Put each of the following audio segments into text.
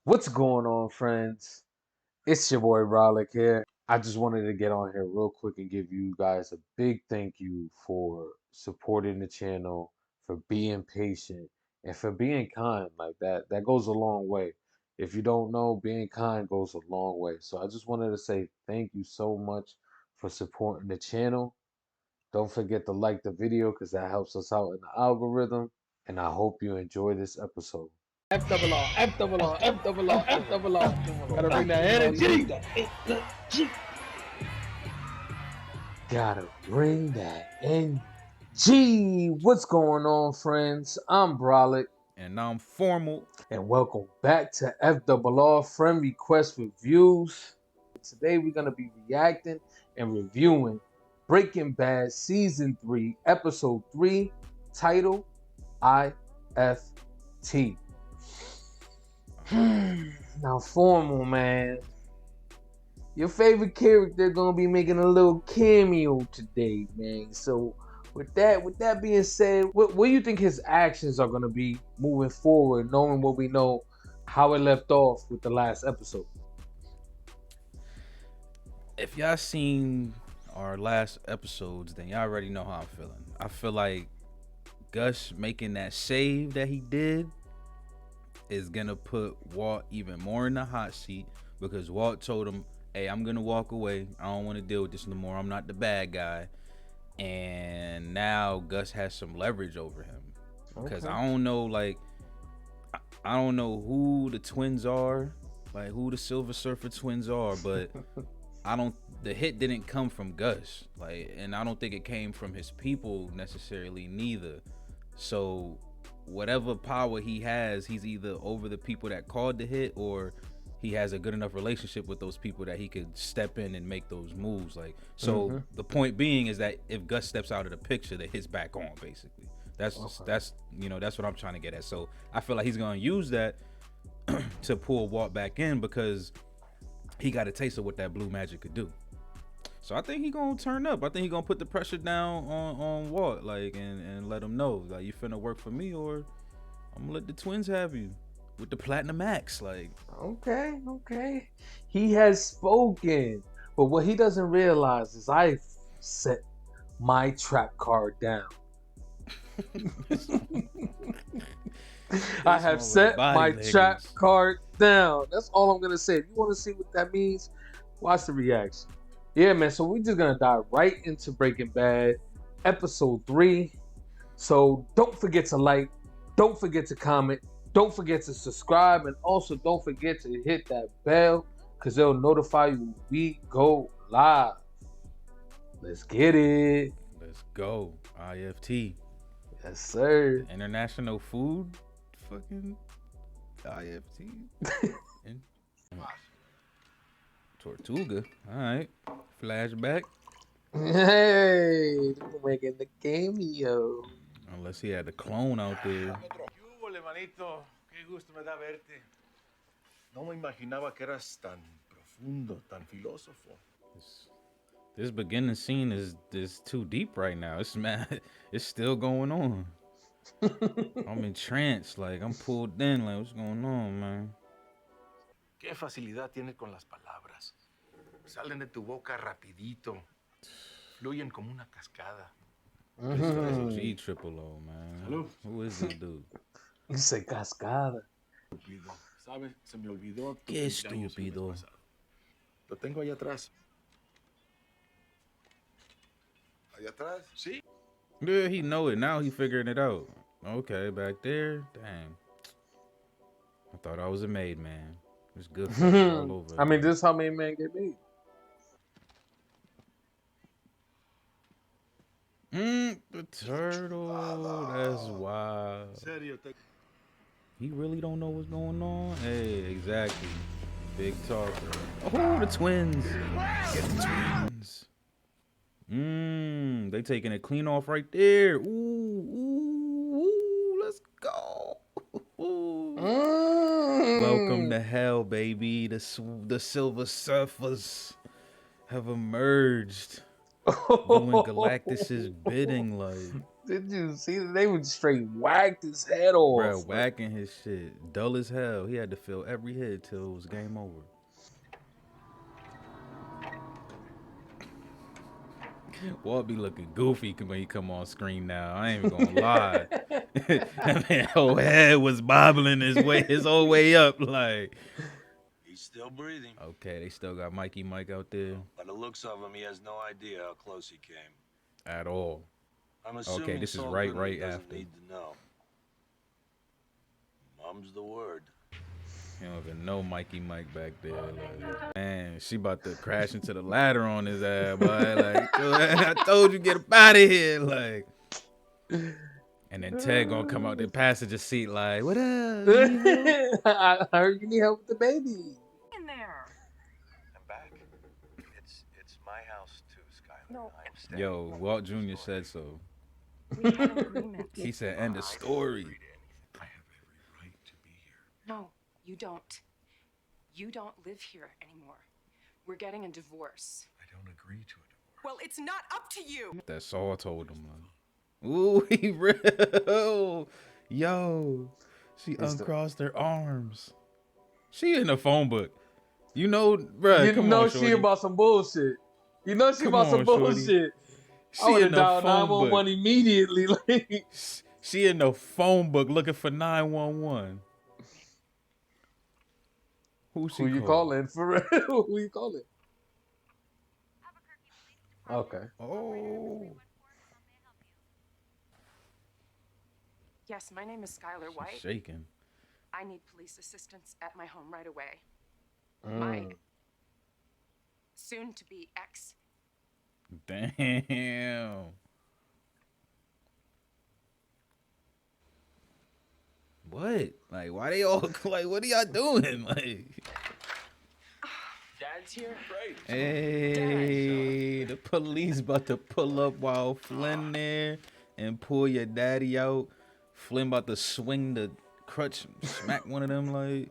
What's going on, friends? It's your boy Bralik here. I just wanted to get on here real quick and give you guys a big thank you for supporting the channel, for being patient, and for being kind. Like that goes a long way. If you don't know, being kind goes a long way. So I just wanted to say thank you so much for supporting the channel. Don't forget to like the video because that helps us out in the algorithm. And I hope you enjoy this episode. F double R, F double R, F double R, F double R. Gotta bring that energy. Gotta bring that NG. What's going on, friends? I'm Bralik, And I'm formal. and welcome back to FRR Friend Request Reviews. Today we're gonna be reacting and reviewing Breaking Bad Season 3, Episode 3, title IFT. Now, formal man, your favorite character gonna be making a little cameo today, man. So with that being said, what do you think his actions are gonna be moving forward, knowing what we know, how it left off with the last episode? If y'all seen our last episodes, then y'all already know how I'm feeling. I feel like Gus making that save that he did is gonna put Walt even more in the hot seat, because Walt told him, hey, I'm gonna walk away. I don't want to deal with this no more. I'm not the bad guy. And now Gus has some leverage over him. Because Okay. I don't know, I don't know who the twins are, like who the Silver Surfer twins are, but the hit didn't come from Gus, and I don't think it came from his people necessarily neither. So whatever power he has, he's either over the people that called the hit, or he has a good enough relationship with those people that he could step in and make those moves. The point being is that if Gus steps out of the picture, the hit's back on, basically. That's what I'm trying to get at. So I feel like he's gonna use that to pull Walt back in, because he got a taste of what that blue magic could do. So I think he gonna turn up. I think he gonna put the pressure down on Walt, and let him know, like, you finna work for me, or I'm gonna let the twins have you with the platinum axe. Okay. He has spoken. But what he doesn't realize is I set my trap card down. I have set my trap card down. That's all I'm gonna say. If you want to see what that means, watch the reaction. Yeah, man. So we're just gonna dive right into Breaking Bad, episode 3. So don't forget to like, don't forget to comment, don't forget to subscribe, and also don't forget to hit that bell, because it'll notify you when we go live. Let's get it. Let's go. IFT. Yes, sir. International Food fucking IFT. Tortuga. Alright. Flashback. Hey, we're making the cameo. Unless he had the clone out there. ¿Qué hubo, manito? Qué gusto me da verte. No me imaginaba que eras tan profundo, tan filósofo. This beginning scene is too deep right now. It's mad. It's still going on. I'm entranced. Like, I'm pulled in. Like, what's going on, man? Qué facilidad tienes con las palabras. Salen de tu boca rapidito. Fluyen como una cascada. G triple O, man. Salud. Who is this dude? Dice cascada. Estúpido. ¿Sabes? Se me olvidó. Tu Qué cumpleaños el mes estúpido. pasado. Lo tengo allá atrás. ¿Allá atrás? Sí. Yeah, he know it. Now he figuring it out. Okay, back there. Dang. I thought I was a made man. It's good for all over. I mean, this is how many men get made. The turtle. That's wild. Serio, He really don't know what's going on. Hey, exactly. Big talker. Oh, the twins. Get the twins. They taking it clean off right there. Ooh, let's go. Welcome to hell, baby. The Silver Surfers have emerged, doing Galactus's bidding. Like, Did you see that they would straight whacked his head off? Bruh, whacking his shit. Dull as hell. He had to feel every hit till it was game over. Walt be looking goofy when he come on screen now. I ain't even gonna lie. That man whole head was bobbling his whole way up. Like, He's still breathing. okay, they still got Mikey Mike out there By the looks of him, he has no idea how close he came. at all. I'm assuming Okay, this is Saul right Goodman doesn't after. need to know. Mum's the word. You don't even know Mikey Mike back there. Like, man, she about to crash into the ladder on his ass, boy. Like, I told you, get up out of here. Like, and then Ted gonna come out the passenger seat like, what up? I heard you need help with the baby. In there. I'm back. It's my house too, Skylar. No. I'm staying. Yo, Walt Jr. said so. We had an agreement. He said, end of story. I have every right to be here. No, you don't. You don't live here anymore. We're getting a divorce. I don't agree to a divorce. Well, it's not up to you. That Saul told him. Like, ooh, he real. Yo, she uncrossed her arms. She in the phone book. You know, bruh, You come know on, she shorty. about some bullshit. You know she Come about some on, shorty. bullshit. She I would in have the dialed phone book. 911 immediately. Like, She in the phone book looking for 911. Who she who you call? calling for real? Who you calling? Okay. Oh, Yes, my name is Skylar she's White. shaking. I need police assistance at my home right away. My soon-to-be ex. Damn. What? Like, why they all like? What are y'all doing? Like, Dad's here. Great. hey, the police about to pull up while Flynn there and pull your daddy out. Flynn about to swing the crutch, smack one of them. Like,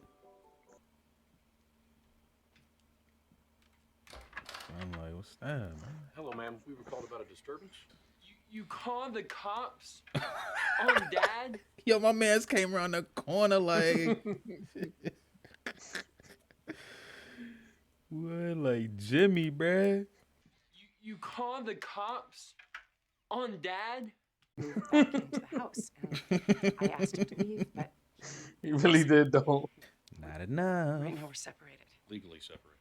I'm like, what's that, man? Hello, ma'am. We were called about a disturbance. You called the cops on Dad? Yo, my man's came around the corner like, what, like Jimmy, bruh? You called the cops on Dad? Moved back into the house, and I asked him to leave, but He really did, though. Not enough. right now we're separated. Legally separated.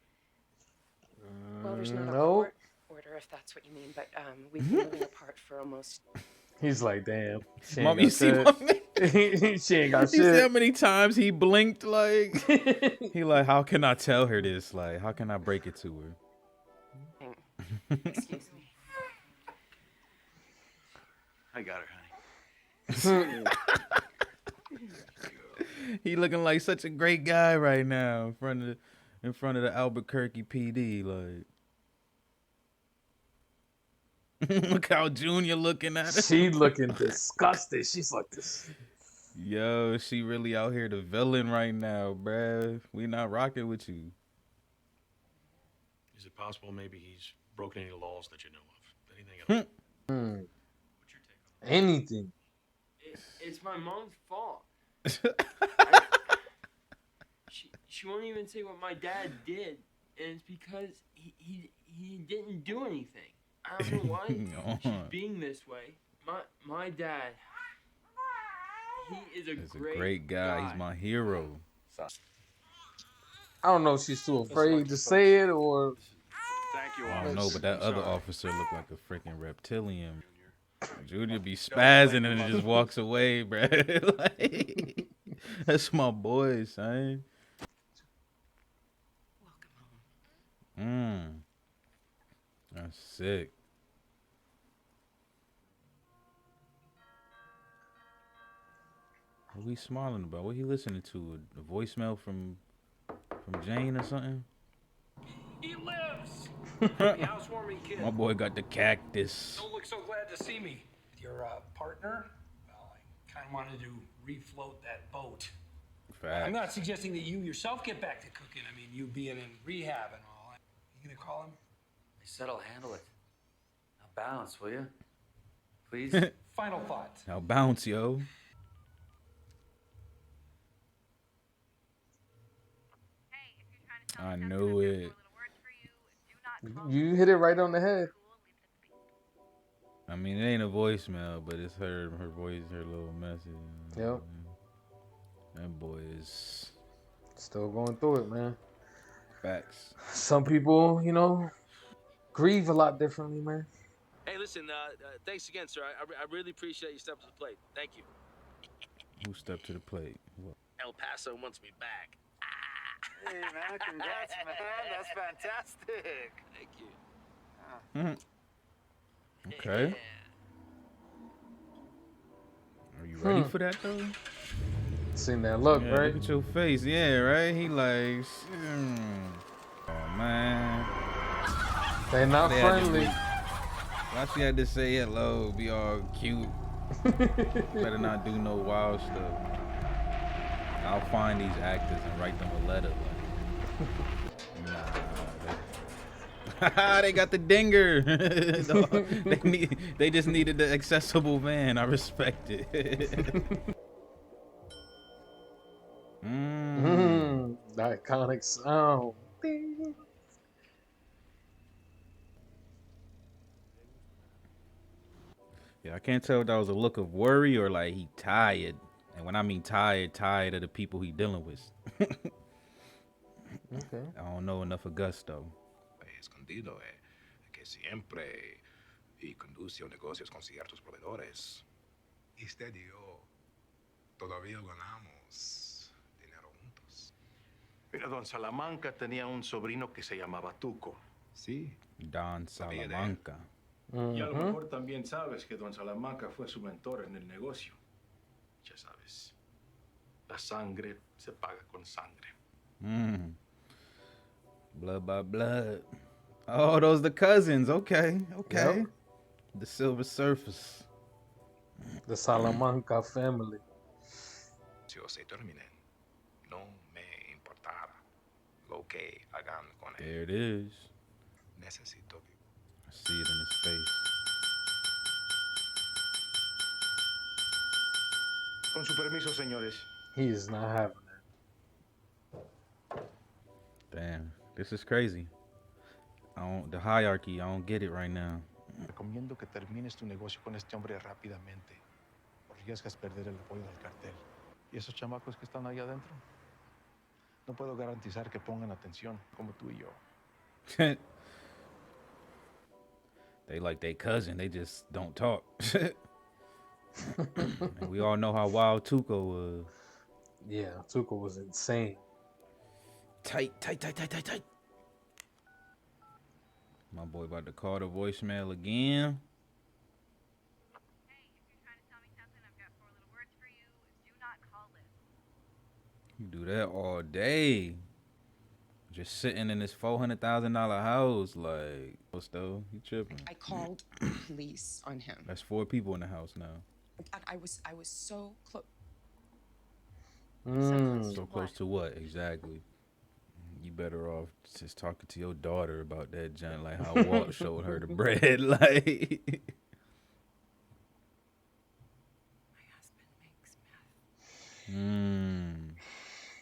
Well, there's not a Nope. court order, if that's what you mean, but we've been living apart for almost. He's like, damn. She ain't Mom, got you see shit. my man? She ain't got You see how shit. many times he blinked? Like, he like, how can I tell her this? Like, how can I break it to her? Excuse me. I got her, honey. He looking like such a great guy right now in front of the Albuquerque PD. Like, look how Junior looking at her. She looking disgusted. She's like this. Yo, she really out here the villain right now, bruh. We not rocking with you. Is it possible maybe he's broken any laws that you know of? Anything else? What's your take on Anything. It's my mom's fault. She won't even say what my dad did, and it's because he didn't do anything. I don't know why she's being this way. My dad, he is a He's great, a great guy. He's my hero. I don't know if she's too afraid to say it or. Thank you, I don't know, officer. but that other officer looked like a freaking reptilian. Junior be spazzing and just walks away, bruh. Like, that's my boy, son. Welcome home. That's sick. What we smiling about? What he listening to? A voicemail from Jane or something? He lives! Happy housewarming, kid. My boy got the cactus. Don't look so glad to see me. Your partner? Well, I kind of wanted to refloat that boat. Fact. I'm not suggesting that you yourself get back to cooking. I mean, you being in rehab and all. You gonna call him? I said I'll handle it. Now balance, will you? Please? Final thoughts. Now bounce, yo. I knew it. You hit it right on the head. I mean, it ain't a voicemail, but it's her voice, her little message. Yep. That boy is Still going through it, man. facts. Some people, you know, grieve a lot differently, man. Hey, listen, thanks again, sir. I really appreciate you stepping to the plate. Thank you. Who stepped to the plate? What? El Paso wants me back. Hey, man, congrats, man. That's fantastic. Thank you. Okay. Are you ready for that though? Seen that look, Yeah, right? look at your face. Yeah, right. He like, oh man. They not They had to friendly. Why she had to say hello? Be all cute. Better not do no wild stuff. I'll find these actors and write them a letter. Nah, they got the dinger. They just needed the accessible van. I respect it. The iconic sound. Ding. Yeah, I can't tell if that was a look of worry or like he tired. And when I mean tired, tired of the people he dealing with. Okay. I don't know enough of Gusto. Escondido, que siempre y conduce a negocios con ciertos proveedores. Y usted y yo todavía ganamos dinero juntos. Mira, don Salamanca tenía un sobrino que se llamaba Tuco. Sí. Don Salamanca. Y a lo mejor también sabes que don Salamanca fue su mentor en el negocio. Ya sabes, la sangre se paga con sangre. Blood by blood. Oh, those the cousins. Okay. Yep. The Silver Surfers. The Salamanca family. Si os se terminen, no me importará lo que hagan con él. There it is. Necesito que I see it in his face. Con su permiso, señores. He is not having that. Damn, this is crazy. The hierarchy, I don't get it right now. Recomiendo que termines tu negocio con este hombre rápidamente. Arriesgas perder el apoyo del cartel. ¿Y esos chamacos que están ahí adentro? No puedo garantizar que pongan atención como tú y yo. They like they cousin, they just don't talk. And we all know how wild Tuco was. Yeah, Tuco was insane. Tight. My boy about to call the voicemail again. Hey, if you're trying to tell me something, I've got 4 little words for you. Do not call this. You do that all day. Just sitting in this $400,000 house, like, what's though? You tripping? I called police on him. That's 4 people in the house now. I was so close. So close to what? Exactly. You better off just talking to your daughter about that junk, like how Walt showed her the bread, like. My husband makes meth.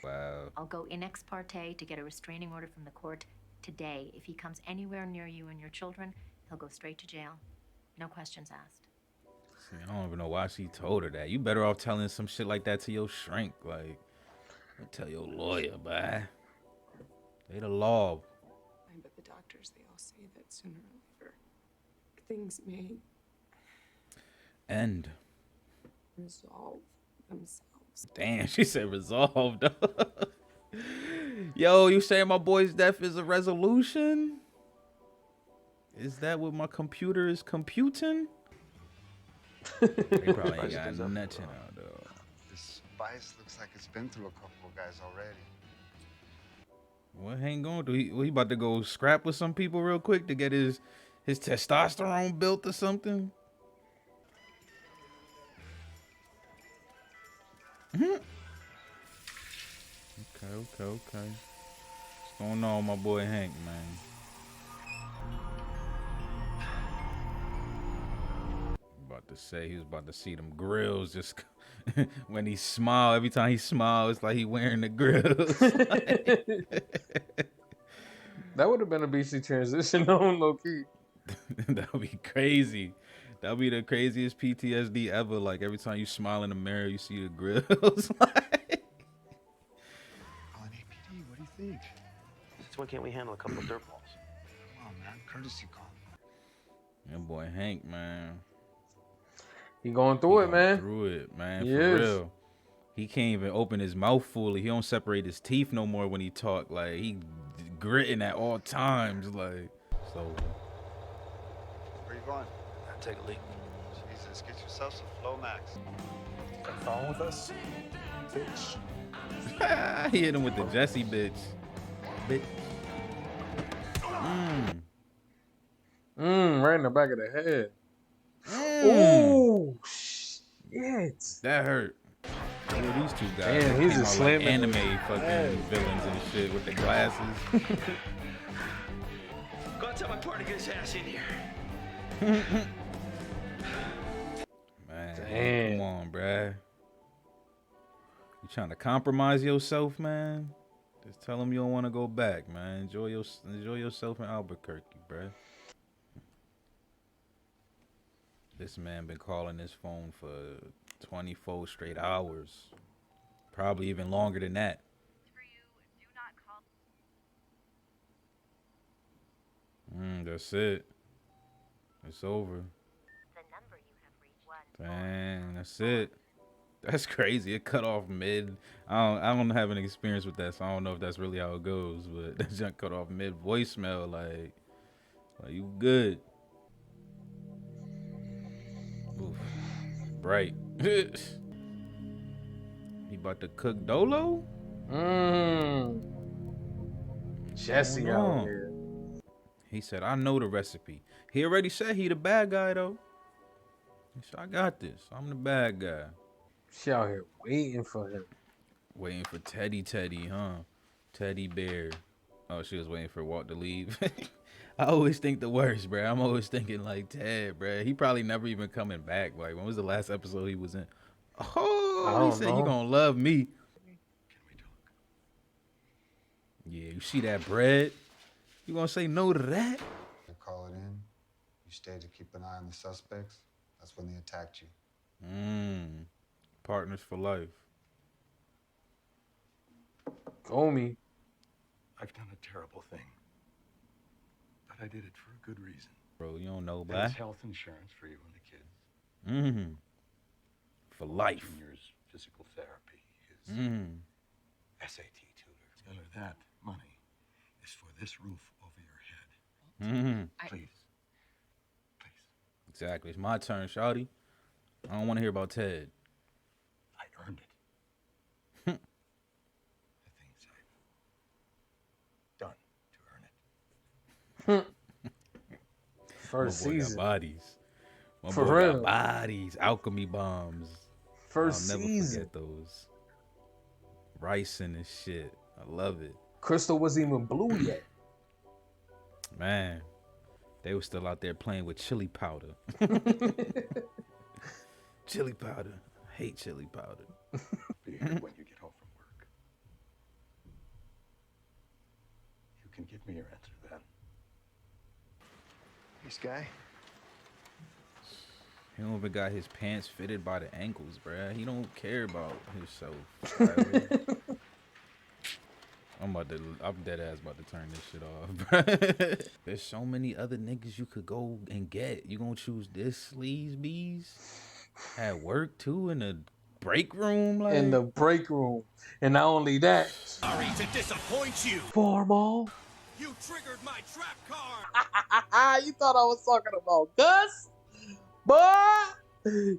Wow. I'll go in ex parte to get a restraining order from the court today. If he comes anywhere near you and your children, he'll go straight to jail. No questions asked. See, I don't even know why she told her that. You better off telling some shit like that to your shrink. Like, tell your lawyer, bye. They the law. But the doctors, they all say that sooner or later, things may End. resolve themselves. Damn, she said resolved. Yo, you saying my boy's death is a resolution? Is that what my computer is computing? They probably ain't got nothing out though. This spice looks like it's been through a couple of guys already. What ain't going to? He about to go scrap with some people real quick to get his testosterone built or something? Okay. What's going on, my boy Hank, man? About to say he was about to see them grills just when he smile. Every time he smiles, it's like he wearing the grills. That would have been a BC transition on low key. That would be crazy. That would be the craziest PTSD ever. Like every time you smile in the mirror, you see the grills. Like, APD, what do you think? So why can't we handle a couple of dirt balls? Come on, man. Courtesy call. that boy Hank, man. He going through it, man. Through it, man. He For is. real. He can't even open his mouth fully. He don't separate his teeth no more when he talk. Like he gritting at all times. Like so. Where you going? I'll take a leak. Jesus, get yourself some Flow Max. Phone with us? Bitch. He hit him with the Jesse bitch. Bitch. Right in the back of the head. Mm. Oh shit. That hurt. Who are these two guys? Damn, They he's came a out slamming like anime dude. fucking villains and shit with the glasses. Go tell my partner to get his ass in here. Man, Damn. come on, bruh. You trying to compromise yourself, man? Just tell them you don't want to go back, man. Enjoy yourself in Albuquerque, bruh. This man been calling his phone for 24 straight hours. Probably even longer than that. That's it. It's over. Dang, that's it. That's crazy. It cut off mid. I don't have any experience with that, so I don't know if that's really how it goes. But that junk cut off mid voicemail, like you good. Oof. Bright. He about to cook Dolo? Jesse out here. He said, I know the recipe. He already said he the bad guy, though. He said, I got this. I'm the bad guy. She out here waiting for him. Waiting for Teddy, huh? Teddy Bear. Oh, she was waiting for Walt to leave. I always think the worst, bro. I'm always thinking like Ted, bro. He probably never even coming back. Like, when was the last episode he was in? Oh, he said you gonna love me. Can we talk? Yeah, you see that bread? You gonna say no to that? You call it in. You stayed to keep an eye on the suspects. That's when they attacked you. Partners for life. Homie. I've done a terrible thing. But I did it for a good reason. Bro, you don't know, It's black. health insurance for you and the kids. For life. Junior's physical therapy, his SAT tutor. Tell her that money is for this roof over your head. Please. Exactly. It's my turn, shawty. I don't want to hear about Ted. I earned it. The things I've done to earn it. First My boy season. got bodies. My For boy real. got bodies. Alchemy bombs. First I'll never season. forget those. Ricing and shit. I love it. Crystal wasn't even blue yet. Man. They were still out there playing with chili powder. Chili powder. I hate chili powder. Be here when you get home from work. You can give me your answer then. This guy? He don't even got his pants fitted by the ankles, bruh. He don't care about himself. Tyler. I'm dead ass about to turn this shit off, bruh. There's so many other niggas you could go and get. You gonna choose this sleaze bees? At work too, in the break room, like In the break room. And not only that. Sorry to disappoint you. Formal. You triggered my trap card. You thought I was talking about Gus? Boy,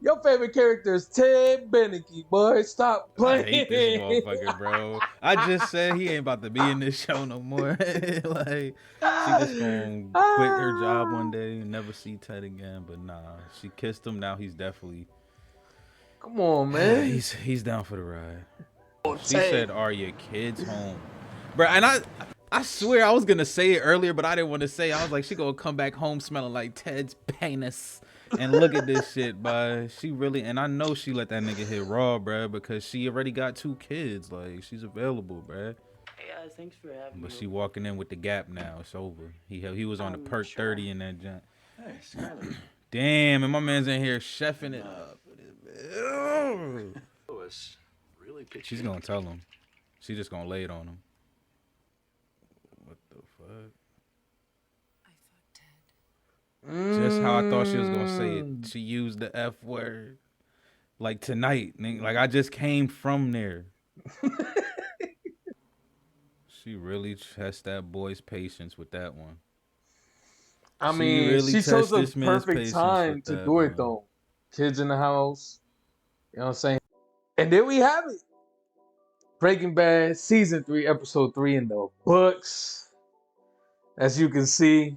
your favorite character is Ted Beneke, boy. Stop I playing. hate this motherfucker, bro. I just said he ain't about to be in this show no more. Like, she just gonna quit her job one day and never see Ted again. But nah, she kissed him. Now he's definitely. Come on, man. He's down for the ride. She Ted. said, "Are your kids home, bro?" And I swear I was gonna say it earlier, but I didn't want to say it. I was like, she gonna come back home smelling like Ted's penis. And look at this shit, bruh. She really, and I know she let that nigga hit raw, bruh, because she already got 2 kids. Like, she's available, bruh. Hey guys, thanks for having me. But she walking in with the gap now. It's over. He was on the perk 30 in that junk. Hey, Skyler. Damn, and my man's in here chefing it up. Lewis really pitched She's in. gonna tell him. She just gonna lay it on him. What the fuck? Just how I thought she was gonna say it. She used the F word. Like tonight, nigga. Like I just came from there. She really tests that boy's patience with that one. I mean, she tests chose the this man's perfect patience time with to that do it one. though. Kids in the house. You know what I'm saying? And there we have it. Breaking Bad season 3, episode 3 in the books. As you can see,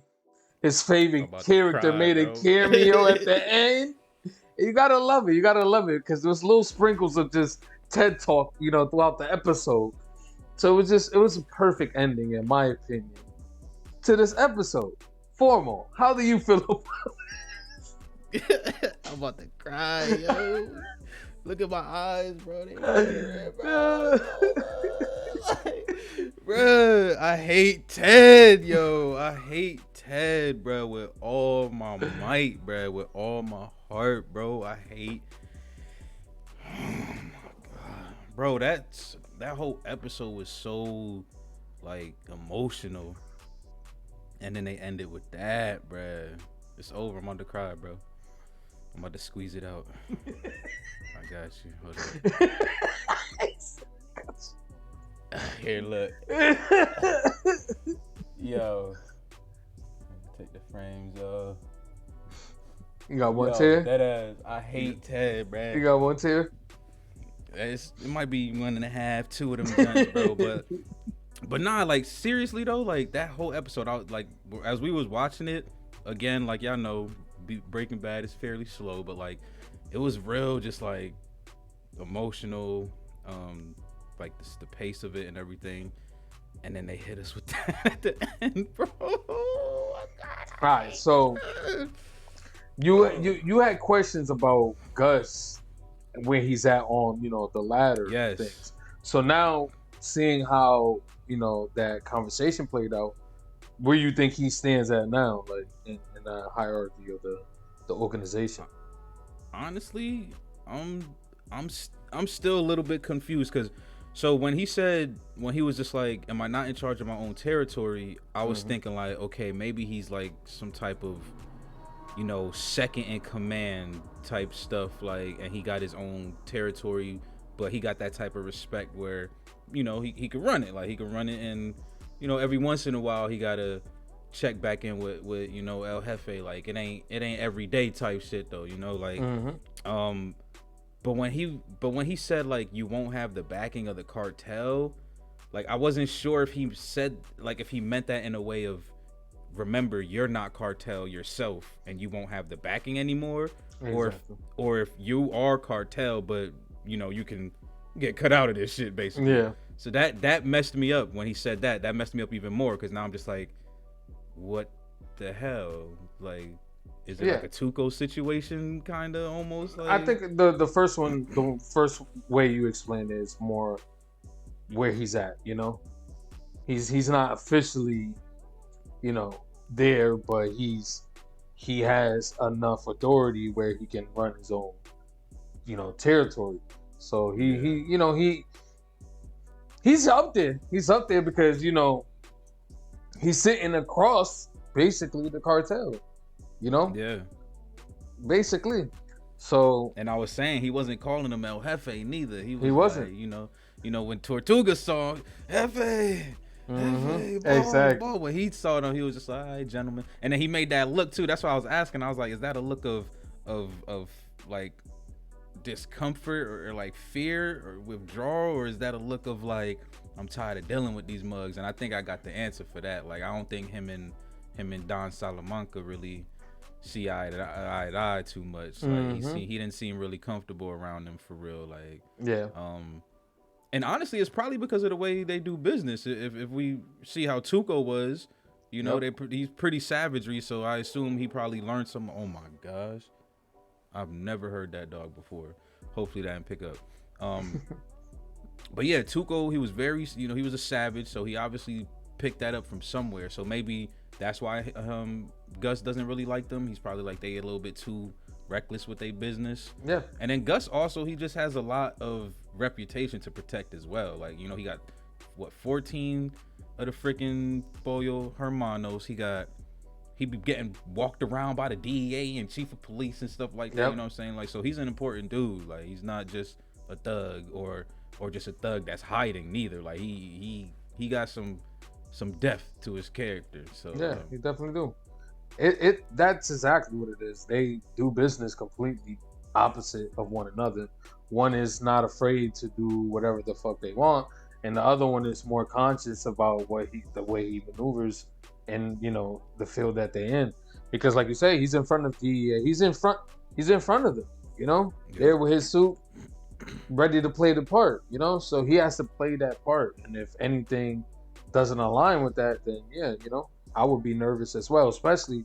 his favorite about to character cry, made a bro. cameo at the end. You gotta love it. You gotta love it because there's little sprinkles of just TED talk, you know, throughout the episode. So it was a perfect ending, in my opinion, to this episode. Formal, how do you feel about I'm about to cry, yo. Look at my eyes, bro. They red, bro. Bro, I hate Ted, yo. I hate Ted, bro, with all my might, bro, with all my heart, bro. I hate. Oh my god, bro. That whole episode was so like emotional, and then they ended with that, bro. It's over. I'm about to cry, bro. I'm about to squeeze it out. I got you. Hold on. Here, look. Yo. Take the frames off. You got one tear? That ass. I hate Ted, bro. You got one tear? It might be 1.5, 2 of them joints, bro. But nah, like seriously though, like that whole episode, I was like, as we was watching it, again, like y'all know, Breaking Bad is fairly slow, but like it was real, just like emotional, like the pace of it and everything, and then they hit us with that at the end, bro. Oh, God. All right, so you had questions about Gus where he's at on, you know, the ladder. Yes. Things. So now seeing how, you know, that conversation played out, where you think he stands at now, like in the hierarchy of the organization? Honestly, I'm still a little bit confused because so when he was just like, am I not in charge of my own territory, I was thinking like, okay, maybe he's like some type of, you know, second in command type stuff, like, and he got his own territory, but he got that type of respect where, you know, he could run it, like he could run it, and you know, every once in a while he gotta check back in with you know, El Jefe, like it ain't every day type shit though, you know, like but when he said like you won't have the backing of the cartel, like I wasn't sure if he said, like if he meant that in a way of, remember, you're not cartel yourself and you won't have the backing anymore, Exactly. or if you are cartel but you know you can get cut out of this shit basically. Yeah. So that messed me up when he said that messed me up even more, because now I'm just like, what the hell, like is it like a Tuco situation kind of almost? Like, I think the first way you explained it is more where he's at, you know. He's not officially, you know, there, but he has enough authority where he can run his own, you know, territory. So he you know, he's up there. He's up there because, you know, he's sitting across basically the cartel, you know? Yeah. Basically. So, and I was saying he wasn't calling him El Jefe neither. He wasn't. Like, you know when Tortuga saw Jefe, exactly. ball. When he saw them, he was just like, all right, gentlemen. And then he made that look too. That's why I was asking. I was like, is that a look of like discomfort or like fear or withdrawal, or is that a look of like, I'm tired of dealing with these mugs? And I think I got the answer for that. Like, I don't think him and Don Salamanca really see eye to eye too much. Like he didn't seem really comfortable around them for real. Like, yeah. And honestly, it's probably because of the way they do business. If we see how Tuco was, you know, he's pretty savagery. So I assume he probably learned some. Oh my gosh, I've never heard that dog before. Hopefully that didn't pick up. But yeah, Tuco, he was very, he was a savage, so he obviously picked that up from somewhere. So maybe that's why Gus doesn't really like them. He's probably like they a little bit too reckless with their business. Yeah. And then Gus also, he just has a lot of reputation to protect as well. Like, he got 14 of the freaking Pollo Hermanos. He be getting walked around by the DEA and chief of police and stuff like that. Yep. You know what I'm saying? Like, so he's an important dude. Like, he's not just a thug or just a thug that's hiding neither. Like, he got some depth to his character. So yeah, he definitely do. That's exactly what it is. They do business completely opposite of one another. One is not afraid to do whatever the fuck they want, and the other one is more conscious about the way he maneuvers and the field that they're in. Because like you say, he's in front of he's in front of them. Yeah. There with his suit, ready to play the part. So he has to play that part, and if anything doesn't align with that, then I would be nervous as well, especially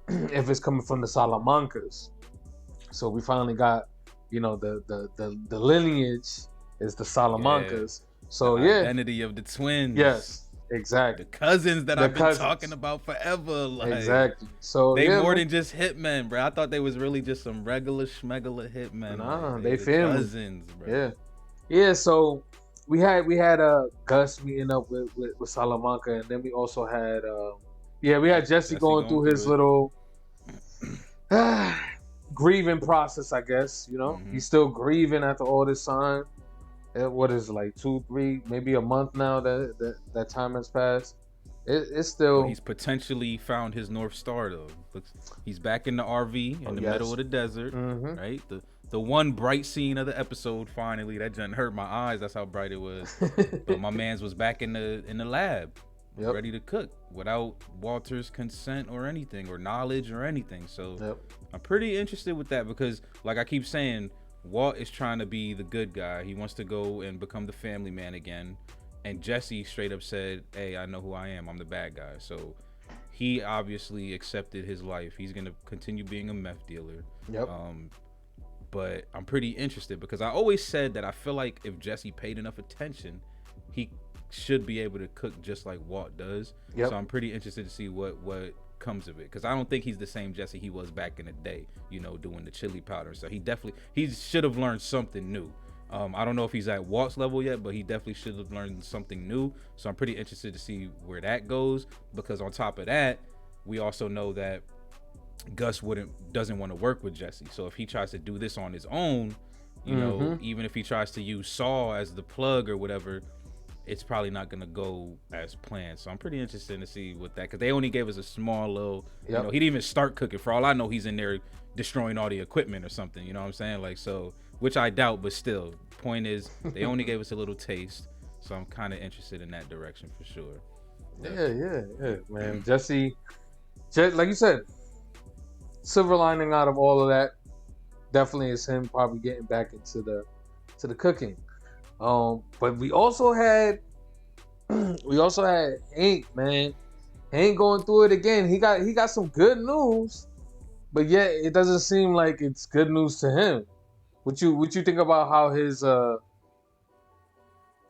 if it's coming from the Salamancas. So we finally got, the lineage is the Salamancas. Yeah. So the identity of the twins. Yes, exactly. The cousins that I've been talking about forever. Like, exactly. So they more than just hitmen, bro. I thought they was really just some regular schmegula hitmen. Nah, like, they family. Cousins, bro. Yeah, yeah. So we had Gus meeting up with Salamanca, and then we also had we had Jesse going through his little grieving process, I guess. He's still grieving after all this time. What is it, like 2, 3, maybe a month now that time has passed. It's still. But he's potentially found his North Star though. He's back in the RV in the middle of the desert, right? The one bright scene of the episode, finally, that didn't hurt my eyes. That's how bright it was. But my man's was back in the lab, ready to cook without Walter's consent or anything, or knowledge or anything. So I'm pretty interested with that because, like I keep saying, Walt is trying to be the good guy. He wants to go and become the family man again. And Jesse straight up said, "Hey, I know who I am. I'm the bad guy." So he obviously accepted his life. He's gonna continue being a meth dealer. Yep. But I'm pretty interested because I always said that I feel like if Jesse paid enough attention, he should be able to cook just like Walt does. Yep. So I'm pretty interested to see what comes of it, because I don't think he's the same Jesse he was back in the day, doing the chili powder. So he should have learned something new. I don't know if he's at Walt's level yet, but he definitely should have learned something new. So I'm pretty interested to see where that goes, because on top of that, we also know that Gus doesn't want to work with Jesse. So if he tries to do this on his own, even if he tries to use Saul as the plug or whatever, it's probably not gonna go as planned. So I'm pretty interested to see what that, because they only gave us a small little, he didn't even start cooking. For all I know, he's in there destroying all the equipment or something. You know what I'm saying? Like, so, which I doubt, but still, point is they only gave us a little taste. So I'm kind of interested in that direction for sure. Yeah, man. Jesse, like you said, silver lining out of all of that definitely is him probably getting back into the cooking. But we also had Hank, man. Hank going through it again. He got some good news, but yet it doesn't seem like it's good news to him. What you think about how his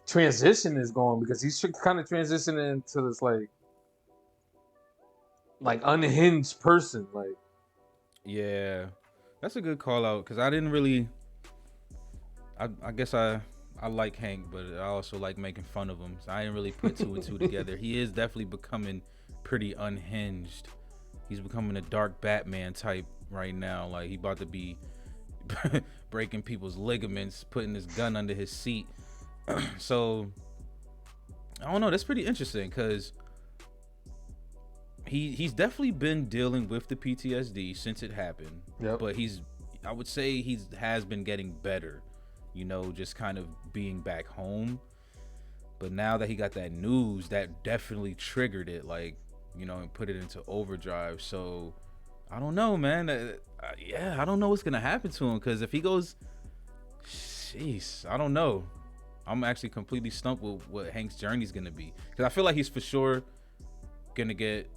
transition is going? Because he's kind of transitioning into this like unhinged person. Like, yeah, that's a good call out, because I didn't really. I guess I like Hank, but I also like making fun of him. So I didn't really put two and two together. He is definitely becoming pretty unhinged. He's becoming a dark Batman type right now. Like, he about to be breaking people's ligaments, putting his gun under his seat. So I don't know. That's pretty interesting, because he's definitely been dealing with the PTSD since it happened. Yep. But I would say he has been getting better. Just kind of being back home. But now that he got that news, that definitely triggered it, and put it into overdrive. So I don't know, man. I don't know what's gonna happen to him, because if he goes, I don't know. I'm actually completely stumped with what Hank's journey's gonna be, because I feel like he's for sure gonna get.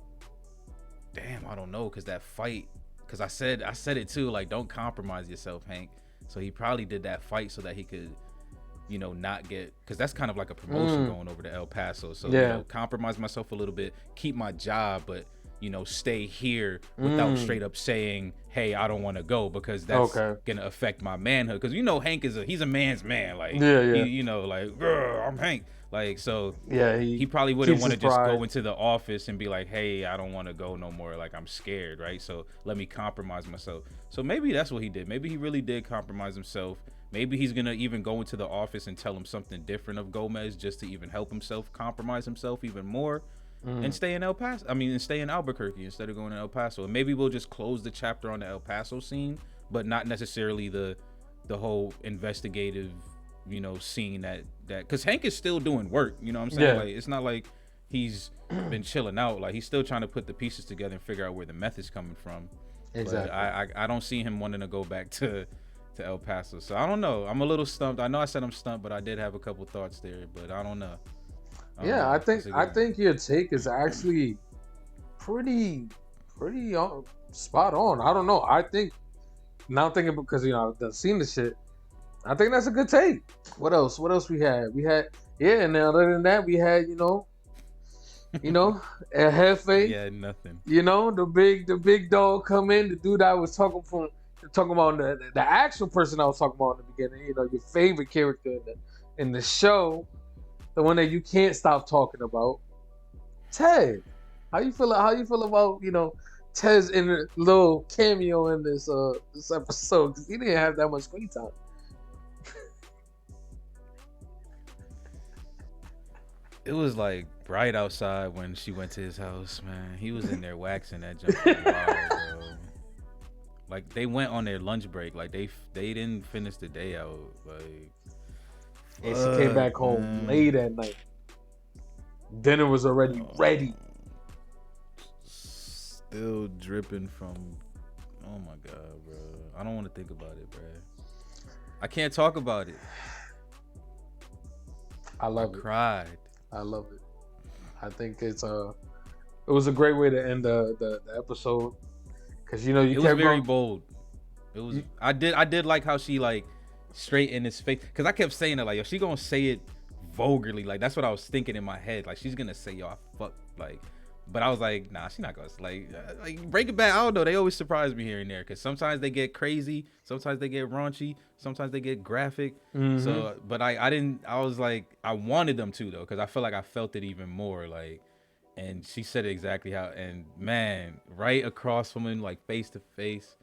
Damn, I don't know, because that fight because I said it too, like, don't compromise yourself, Hank. So he probably did that fight so that he could, you know, not get, because that's kind of like a promotion going over to El Paso. So, you know, compromise myself a little bit, keep my job, but, you know, stay here without straight up saying, hey, I don't want to go, because that's gonna affect my manhood. Because, you know, Hank he's a man's man. Like, he, you know, like, I'm Hank. Like, so he probably wouldn't want to just go into the office and be like, hey, I don't want to go no more. Like, I'm scared, right? So let me compromise myself. So maybe that's what he did. Maybe he really did compromise himself. Maybe he's gonna even go into the office and tell him something different of Gomez, just to even help himself compromise himself even more. And stay in and stay in Albuquerque instead of going to El Paso. And maybe we'll just close the chapter on the El Paso scene, but not necessarily the whole investigative, you know, scene that because Hank is still doing work, you know what I'm saying? Like, it's not like he's been chilling out. Like, he's still trying to put the pieces together and figure out where the meth is coming from. Exactly. But I don't see him wanting to go back to El Paso. So I don't know. I'm a little stumped. I know I said I'm stumped, but I did have a couple thoughts there, but I don't know. I think your take is actually pretty spot on. I don't know. I think now thinking, because, you know, I've seen the shit, I think that's a good take. What else we had? And then other than that, we had, you know, El Jefe. Yeah, nothing. You know, the big dog come in. The dude I was talking about, the actual person I was talking about in the beginning. You know, your favorite character in the show. The one that you can't stop talking about, Ted. How you feel about, you know, Ted's in a little cameo in this episode? Because he didn't have that much screen time. It was like bright outside when she went to his house, man. He was in there waxing that junk for a while, bro. Like, they went on their lunch break. Like, they didn't finish the day out. Like. And she came back home late at night. Dinner was already ready. Still dripping from. Oh my god, bro! I don't want to think about it, bro. I can't talk about it. I cried. I love it. I think it was a great way to end the episode, because, you know, it was very bold. It was. I did like how she, like, straight in his face, because I kept saying it, like, yo, she gonna say it vulgarly. Like, that's what I was thinking in my head. Like, she's gonna say, yo, I fuck, like, but I was like, nah, she's not gonna, like Breaking Bad. I don't know, they always surprise me here and there, because sometimes they get crazy, sometimes they get raunchy, sometimes they get graphic. So, but I was like, I wanted them to, though, because I feel like I felt it even more, like, and she said it exactly how, and man, right across from him, like, face to face,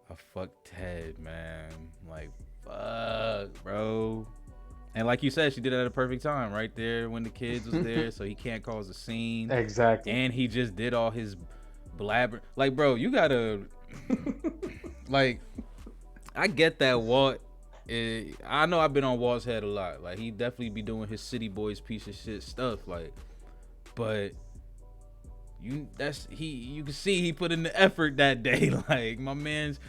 I fucked Ted, man. Like, fuck, bro. And like you said, she did it at a perfect time, right there when the kids was there, so he can't cause a scene. Exactly. And he just did all his blabber. Like, bro, you gotta, like, I get that Walt. I know I've been on Walt's head a lot. Like, he definitely be doing his city boys piece of shit stuff. Like, but you can see he put in the effort that day. Like, my man's.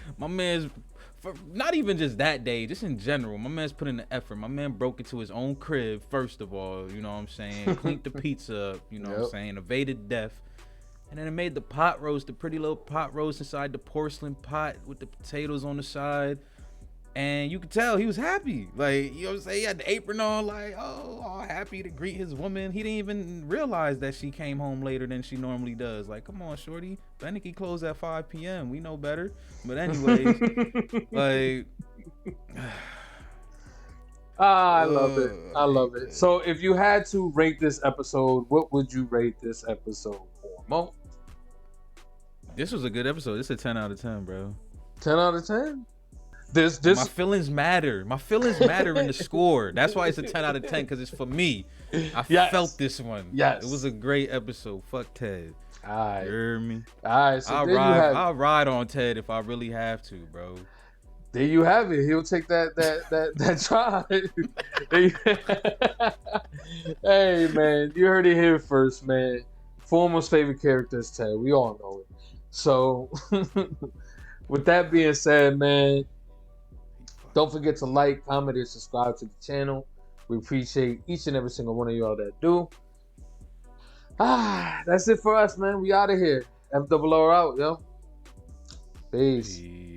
For not even just that day, just in general, my man's put in the effort. My man broke into his own crib, first of all, you know what I'm saying? Cleaned the pizza up, you know what I'm saying? Evaded death. And then it made the pot roast, the pretty little pot roast inside the porcelain pot with the potatoes on the side. And you could tell he was happy. Like, you know what I'm saying? He had the apron on, like, all happy to greet his woman. He didn't even realize that she came home later than she normally does. Like, come on, shorty. Beneke closed at 5 p.m. We know better. But anyways, like... I love it. I love it. So if you had to rate this episode, what would you rate this episode for, Mo? This was a good episode. This is a 10 out of 10, bro. 10 out of 10? This My feelings matter. My feelings matter in the score. That's why it's a 10 out of 10, because it's for me. I felt this one. Yes. It was a great episode. Fuck Ted. All right. You hear me? All right. So I'll ride on Ted if I really have to, bro. There you have it. He'll take that drive. Hey, man, you heard it here first, man. Former's favorite character is Ted. We all know it. So, with that being said, man, don't forget to like, comment, and subscribe to the channel. We appreciate each and every single one of y'all that do. That's it for us, man. We out of here. FOO out, yo. Peace. Peace.